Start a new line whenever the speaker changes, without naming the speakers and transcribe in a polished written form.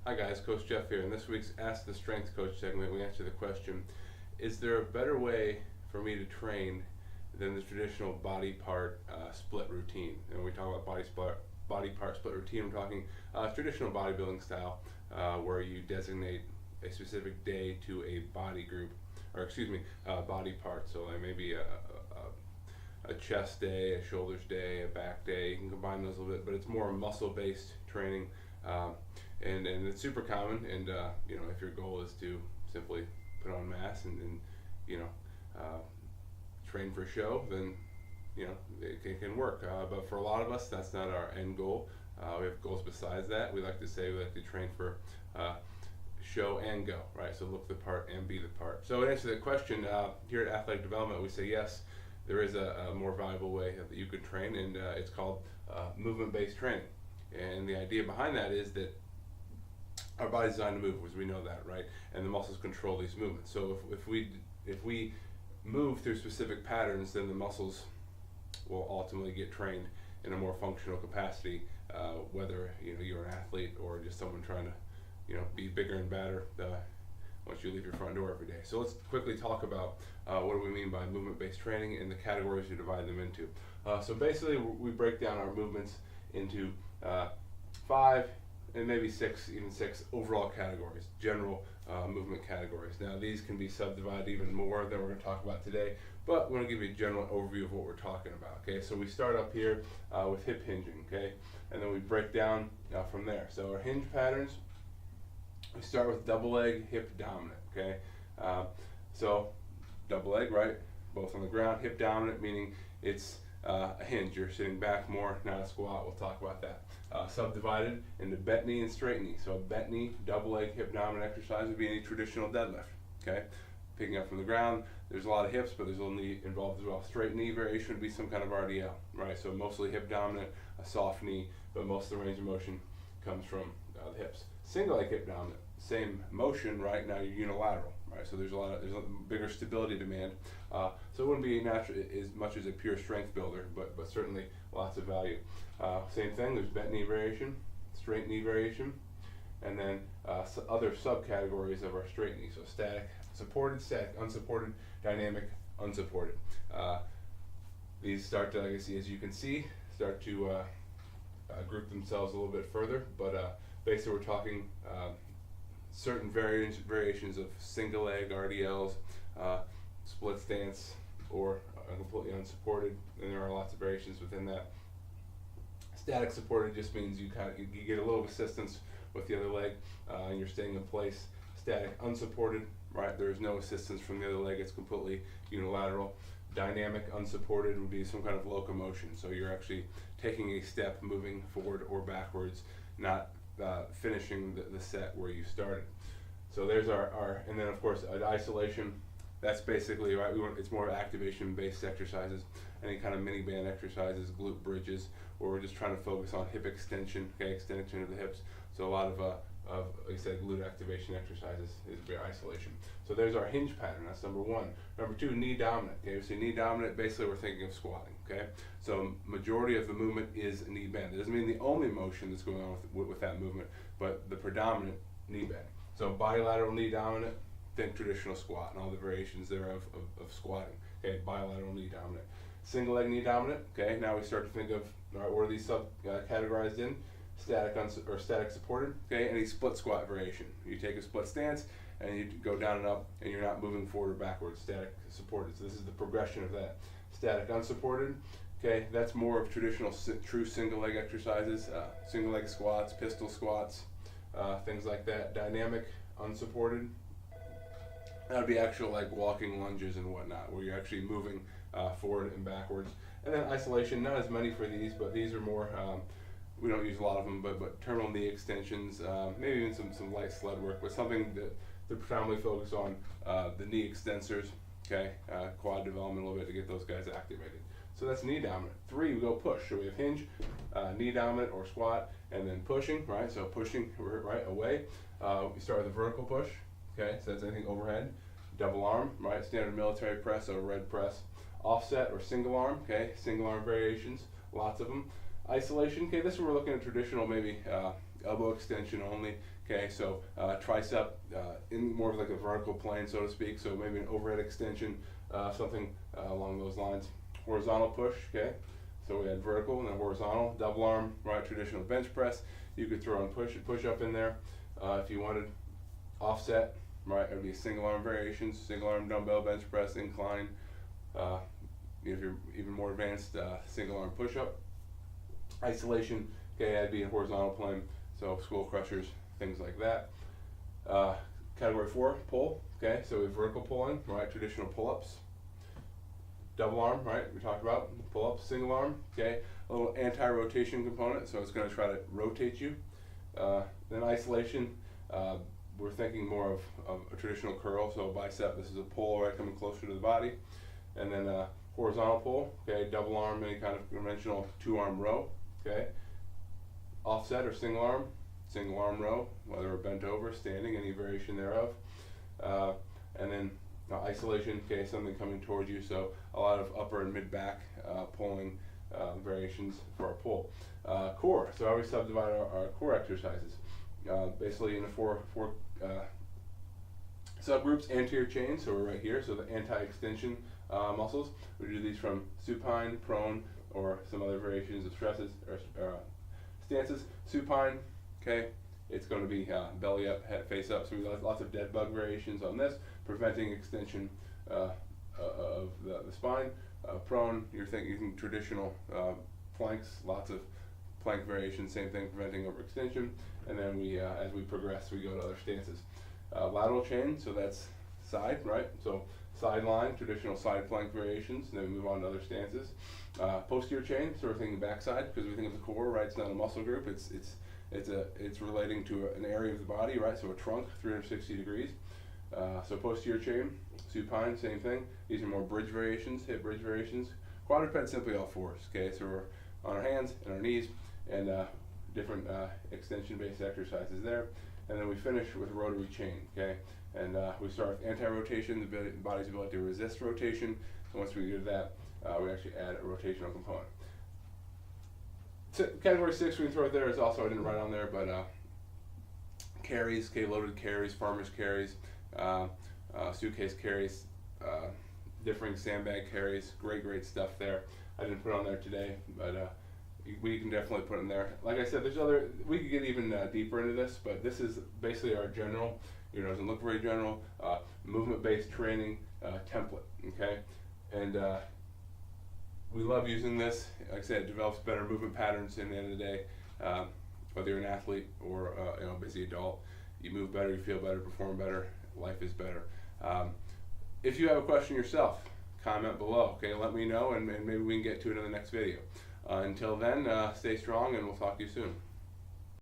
Hi guys, Coach Jeff here. In this week's Ask the Strength Coach segment, we answer the question, is there a better way for me to train than the traditional body part split routine? And when we talk about body part split routine, we're talking traditional bodybuilding style, where you designate a specific day to a body group, or excuse me, body part. So like maybe a chest day, a shoulders day, a back day. You can combine those a little bit, but it's more muscle-based training. Um, and it's super common. And if your goal is to simply put on mass and you know, uh, train for show, then it can work. But for a lot of us, that's not our end goal. We have goals besides that. We like to say we like to train for uh, show and go, right? So look the part and be the part. So to answer that question, here at Athletic Development, we say yes, there is a more valuable way that you could train, and it's called movement-based training. And the idea behind that is that our body's designed to move, as we know that, right? And the muscles control these movements. So if we move through specific patterns, then the muscles will ultimately get trained in a more functional capacity. Whether you're an athlete or just someone trying to be bigger and badder once you leave your front door every day. So let's quickly talk about what do we mean by movement-based training and the categories you divide them into. So basically, we break down our movements into 5 and maybe 6, even 6 overall categories, general movement categories. Now these can be subdivided even more than we're going to talk about today, but we're going to give you a general overview of what we're talking about. Okay, so we start up here with hip hinging, okay, and then we break down from there. So our hinge patterns, we start with double leg hip dominant, okay. So double leg, right, both on the ground, hip dominant, meaning it's a hinge. You're sitting back more, not a squat. We'll talk about that. Subdivided into bent knee and straight knee. So a bent knee, double leg, hip dominant exercise would be any traditional deadlift. Okay, picking up from the ground. There's a lot of hips, but there's a little knee involved as well. Straight knee variation would be some kind of RDL, right? So mostly hip dominant, a soft knee, but most of the range of motion comes from the hips. Single leg hip dominant, same motion, right? Now you're unilateral, right? So there's a bigger stability demand. So it wouldn't be natural as much as a pure strength builder, but certainly lots of value. Same thing. There's bent knee variation, straight knee variation, and then other subcategories of our straight knee. So static, supported, static, unsupported, dynamic, unsupported. These start to, as you can see, start to group themselves a little bit further, but basically we're talking certain variations of single leg RDLs, split stance, or completely unsupported, and there are lots of variations within that. Static supported just means you get a little assistance with the other leg, and you're staying in place. Static unsupported, right? There's no assistance from the other leg; it's completely unilateral. Dynamic unsupported would be some kind of locomotion, so you're actually taking a step, moving forward or backwards, not finishing the set where you started. So there's our and then of course isolation. That's basically right. It's more activation-based exercises, any kind of mini band exercises, glute bridges, where we're just trying to focus on hip extension, okay, extension of the hips. So a lot of like I said, glute activation exercises is isolation. So there's our hinge pattern. That's number 1. Number 2, knee dominant. Okay, so knee dominant. Basically, we're thinking of squatting. Okay, so majority of the movement is knee bend. It doesn't mean the only motion that's going on with that movement, but the predominant knee bend. So bilateral knee dominant. Think traditional squat and all the variations thereof of squatting. Okay, bilateral knee dominant. Single leg knee dominant. Okay, now we start to think of, all right, what are these categorized in? Static or static supported. Okay, any split squat variation. You take a split stance and you go down and up, and you're not moving forward or backwards. Static supported. So this is the progression of that. Static unsupported. Okay, that's more of traditional true single leg exercises, single leg squats, pistol squats, things like that. Dynamic unsupported. That would be actual like walking lunges and whatnot, where you're actually moving forward and backwards. And then isolation, not as many for these, but these are more, we don't use a lot of them, but terminal knee extensions, maybe even some light sled work, but something that to predominantly focus on the knee extensors, okay, quad development a little bit to get those guys activated. So that's knee dominant. 3, we go push. So we have hinge, knee dominant or squat, and then pushing, right? So pushing right away. We start with a vertical push. Okay, so that's anything overhead. Double arm, right? Standard military press, overhead press. Offset or single arm, okay? Single arm variations, lots of them. Isolation, okay, this one we're looking at traditional maybe elbow extension only. Okay, so tricep in more of like a vertical plane, so to speak. So maybe an overhead extension, something along those lines. Horizontal push. Okay, so we had vertical and then horizontal. Double arm, right? Traditional bench press. You could throw in push up in there if you wanted. Offset, right? It would be single arm variations, single arm dumbbell bench press, incline. If you're even more advanced, single arm push up. Isolation, okay, that'd be a horizontal plane, so skull crushers, things like that. Category 4, pull, okay, so we have vertical pulling, right, traditional pull-ups. Double arm, right, we talked about, pull-ups, single arm, okay, a little anti-rotation component, so it's going to try to rotate you. Then isolation, we're thinking more of a traditional curl, so bicep, this is a pull, right, coming closer to the body. And then horizontal pull, okay, double arm, any kind of conventional 2-arm row, okay. Offset or single arm row, whether bent over, standing, any variation thereof. And then isolation, okay, something coming towards you, so a lot of upper and mid back pulling variations for our pull. Core, so how we subdivide our core exercises. Basically in the four subgroups. Anterior chain, so we're right here, so the anti-extension muscles. We do these from supine, prone, or some other variations of stresses or stances. Supine, okay, it's going to be belly up, head face up, so we have lots of dead bug variations on this, preventing extension of the spine. Prone, you're thinking traditional planks, lots of plank variations, same thing, preventing overextension. And then we, as we progress, we go to other stances. Lateral chain, so that's side, right? So side line, traditional side plank variations, and then we move on to other stances. Posterior chain, so we're thinking backside, because we think of the core, right? It's not a muscle group, it's relating to an area of the body, right? So a trunk, 360 degrees. So posterior chain, supine, same thing. These are more bridge variations, hip bridge variations. Quadruped, simply all fours, okay? So we're on our hands and our knees, and different extension-based exercises there. And then we finish with rotary chain, okay? And we start with anti-rotation, the body's ability to resist rotation. So once we do that, we actually add a rotational component. So category 6 we can throw it there is also, I didn't write on there, but carries, okay, loaded carries, farmer's carries, suitcase carries, differing sandbag carries, great stuff there. I didn't put on there today, but we can definitely put in there. Like I said, there's other, we could get even deeper into this, but this is basically our general, it doesn't look very general, movement-based training template, okay? And we love using this. Like I said, it develops better movement patterns in the end of the day. Whether you're an athlete or a busy adult, you move better, you feel better, perform better, life is better. If you have a question yourself, comment below, okay? Let me know, and maybe we can get to it in the next video. Until then, stay strong, and we'll talk to you soon.